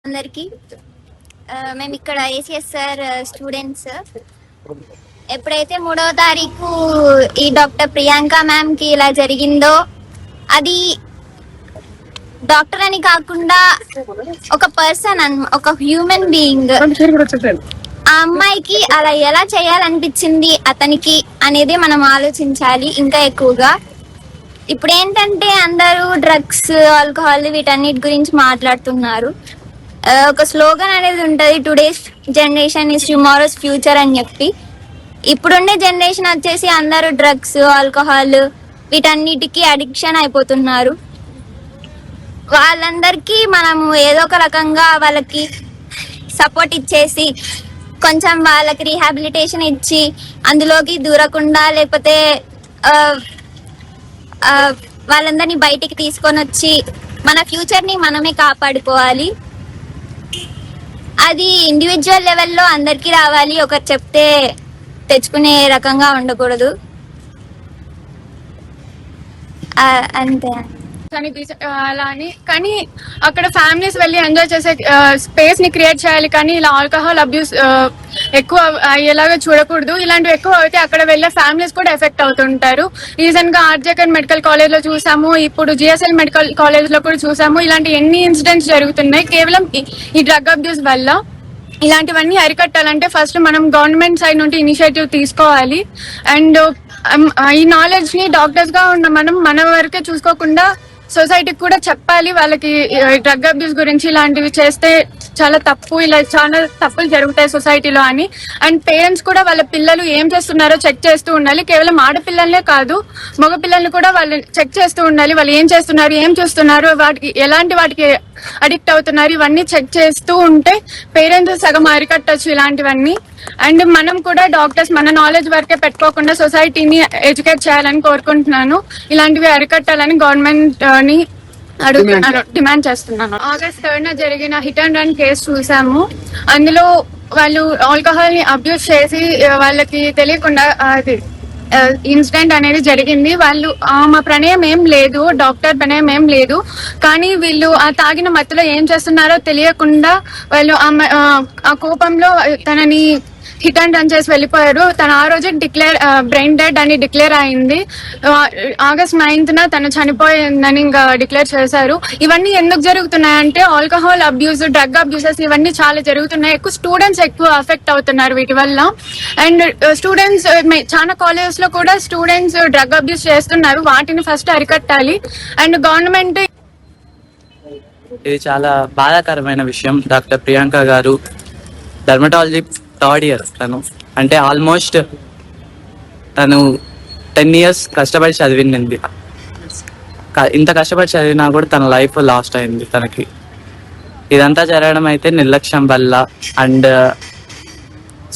అందరికి మేము ఇక్కడ ఏసీఎస్ఆర్ స్టూడెంట్స్ ఎప్పుడైతే 3వ తారీఖు ఈ డాక్టర్ ప్రియాంక మ్యామ్ కి ఇలా జరిగిందో, అది డాక్టర్ అని కాకుండా ఒక పర్సన్, ఒక హ్యూమన్ బీయింగ్, ఆ అమ్మాయికి అలా ఎలా చేయాలనిపించింది అతనికి అనేది మనం ఆలోచించాలి ఇంకా ఎక్కువగా. ఇప్పుడు ఏంటంటే అందరూ డ్రగ్స్, ఆల్కహాల్ వీటన్నిటి గురించి మాట్లాడుతున్నారు. ఒక స్లోగన్ అనేది ఉంటది, today's generation is tomorrow's future అని చెప్పి. ఇప్పుడుండే జనరేషన్ వచ్చేసి అందరూ డ్రగ్స్, ఆల్కహాల్ వీటన్నిటికీ అడిక్షన్ అయిపోతున్నారు. వాళ్ళందరికీ మనము ఏదో ఒక రకంగా వాళ్ళకి సపోర్ట్ ఇచ్చేసి, కొంచెం వాళ్ళకి రీహాబిలిటేషన్ ఇచ్చి అందులోకి దూరకుండా, లేకపోతే వాళ్ళందరినీ బయటికి తీసుకొని వచ్చి మన ఫ్యూచర్ ని మనమే కాపాడుకోవాలి. అది ఇండివిజువల్ లెవెల్లో అందరికీ రావాలి, ఒకరు చెప్తే తెచ్చుకునే రకంగా ఉండకూడదు. అంతే. అలా అని కానీ అక్కడ ఫ్యామిలీస్ వెళ్ళి ఎంజాయ్ చేసే స్పేస్ ని క్రియేట్ చేయాలి, కానీ ఇలా ఆల్కహాల్ అబ్యూస్ ఎక్కువ అయ్యేలాగా చూడకూడదు. ఇలాంటివి ఎక్కువ అయితే అక్కడ వెళ్ళే ఫ్యామిలీస్ కూడా ఎఫెక్ట్ అవుతుంటారు. రీసెంట్ గా ఆర్జేకర్ మెడికల్ కాలేజ్ లో చూసాము, ఇప్పుడు జిఎస్ఎల్ మెడికల్ కాలేజ్ లో కూడా చూసాము. ఇలాంటి ఎన్ని ఇన్సిడెంట్స్ జరుగుతున్నాయి కేవలం ఈ డ్రగ్ అబ్యూస్ వల్ల. ఇలాంటివన్నీ అరికట్టాలంటే ఫస్ట్ మనం గవర్నమెంట్ సైడ్ నుండి ఇనిషియేటివ్ తీసుకోవాలి. అండ్ ఈ నాలెడ్జ్ ని డాక్టర్స్ గా ఉన్న మనం మన వరకే చూసుకోకుండా సొసైటీకి కూడా చెప్పాలి, వాళ్ళకి డ్రగ్ అబ్యూస్ గురించి ఇలాంటివి చేస్తే చాలా తప్పు, ఇలా చాలా తప్పులు జరుగుతాయి సొసైటీలో అని. అండ్ పేరెంట్స్ కూడా వాళ్ళ పిల్లలు ఏం చేస్తున్నారో చెక్ చేస్తూ ఉండాలి. కేవలం ఆడపిల్లలనే కాదు, మగ పిల్లల్ని కూడా వాళ్ళు చెక్ చేస్తూ ఉండాలి. వాళ్ళు ఏం చేస్తున్నారు, ఏం చూస్తున్నారు, వాటికి అడిక్ట్ అవుతున్నారు, ఇవన్నీ చెక్ చేస్తూ ఉంటే పేరెంట్స్ సగం అరికట్టచ్చు ఇలాంటివన్నీ. అండ్ మనం కూడా డాక్టర్స్ మన నాలెడ్జ్ వరకే పెట్టుకోకుండా సొసైటీని ఎడ్యుకేట్ చేయాలని కోరుకుంటున్నాను. ఇలాంటివి అరికట్టాలని గవర్నమెంట్ ని అడుగుతున్నాను, డిమాండ్ చేస్తున్నాను. ఆగస్ట్ 3rd జరిగిన హిట్ అండ్ రన్ కేసు చూసాము. అందులో వాళ్ళు ఆల్కహాల్ ని అబ్యూస్ చేసి వాళ్ళకి తెలియకుండా అది ఇన్సిడెంట్ అనేది జరిగింది. వాళ్ళు మా ప్రణయం ఏం లేదు, డాక్టర్ ప్రణయం ఏం లేదు, కానీ వీళ్ళు ఆ తాగిన మత్తులో ఏం చేస్తున్నారో తెలియకుండా వాళ్ళు ఆ కోపంలో తనని హిట్ అండ్ రన్ చేసి వెళ్ళిపోయారు. తను ఆ రోజు బ్రెయిన్ డెడ్ అని డిక్లేర్ అయింది. ఆగస్ట్ 9th తను చనిపోయిందని ఇంకా డిక్లేర్ చేశారు. ఇవన్నీ ఎందుకు జరుగుతున్నాయంటే ఆల్కహాల్ అబ్యూస్, డ్రగ్ అబ్యూసెస్ ఇవన్నీ చాలా జరుగుతున్నాయి. స్టూడెంట్స్ ఎక్కువ అఫెక్ట్ అవుతున్నారు వీటి వల్ల. అండ్ స్టూడెంట్స్ చాలా కాలేజెస్ లో కూడా స్టూడెంట్స్ డ్రగ్ అబ్యూస్ చేస్తున్నారు. వాటిని ఫస్ట్ అరికట్టాలి. అండ్ గవర్నమెంట్, ఇది చాలా బాధాకరమైన విషయం. డాక్టర్ ప్రియాంక గారు డర్మటాలజీ 3rd year తను, అంటే ఆల్మోస్ట్ తను 10 years కష్టపడి చదివింది. ఇంత కష్టపడి చదివినా కూడా తన లైఫ్ లాస్ట్ అయింది తనకి. ఇదంతా జరగడం అయితే నిర్లక్ష్యం వల్ల, అండ్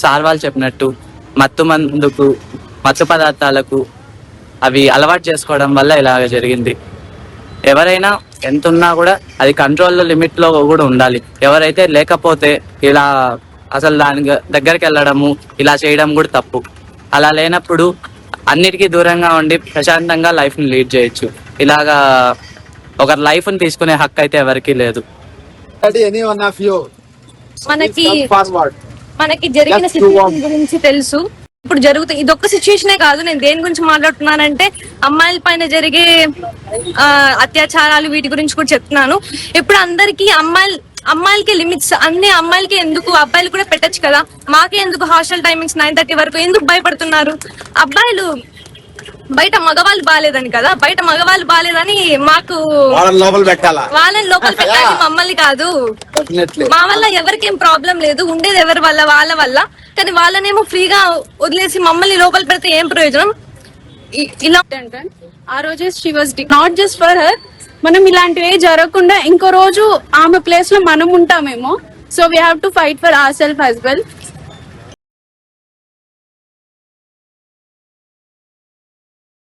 సార్ వాళ్ళు చెప్పినట్టు మత్తు పదార్థాలకు అవి అలవాటు చేసుకోవడం వల్ల ఇలాగ జరిగింది. ఎవరైనా ఎంత ఉన్నా కూడా అది కంట్రోల్లో లిమిట్లో కూడా ఉండాలి. ఎవరైతే లేకపోతే ఇలా అసలు దాని దగ్గరికి వెళ్ళడము, ఇలా చేయడం కూడా తప్పు. అలా లేనప్పుడు అన్నిటికీ దూరంగా ఉండి ప్రశాంతంగా లైఫ్ ని లీడ్ చేయొచ్చు. ఇలాగా ఒకరి లైఫ్ ని తీసుకునే హక్కు అయితే ఎవరికీ లేదు. మనకి జరిగిన సిచ్యువేషన్ గురించి తెలుసు. ఇప్పుడు జరుగుతుంది ఇదొక్క సిచ్యువేషనే కాదు, నేను దేని గురించి మాట్లాడుతున్నానంటే అమ్మాయిల పైన జరిగే అత్యాచారాలు వీటి గురించి కూడా చెప్తున్నాను. ఇప్పుడు అందరికి అమ్మాయిలకి లిమిట్స్, అన్ని అమ్మాయిలకి ఎందుకు, అబ్బాయిలు కూడా పెట్టచ్చు కదా. మాకే ఎందుకు హాస్టల్ టైమింగ్స్ 9:30 వరకు ఎందుకు భయపడుతున్నారు? అబ్బాయిలు బయట మగవాళ్ళు బాలేదని కదా, బయట మగవాళ్ళు బాలేదని మాకు వాళ్ళని లోపల పెట్టాలి, మమ్మల్ని కాదు. మా వల్ల ఎవరికేం ప్రాబ్లం లేదు, ఉండేది ఎవరి వల్ల, వాళ్ళ వల్ల. కానీ వాళ్ళనేమో ఫ్రీగా వదిలేసి మమ్మల్ని లోపల పెడితే ఏం ప్రయోజనం? ఇలా ఆ రోజు she was not just for her. మనం ఇలాంటివి జరగకుండా ఇంకో రోజు ఆమె ప్లేస్ లో మనం ఉంటామేమో. So we have to fight for our self as well.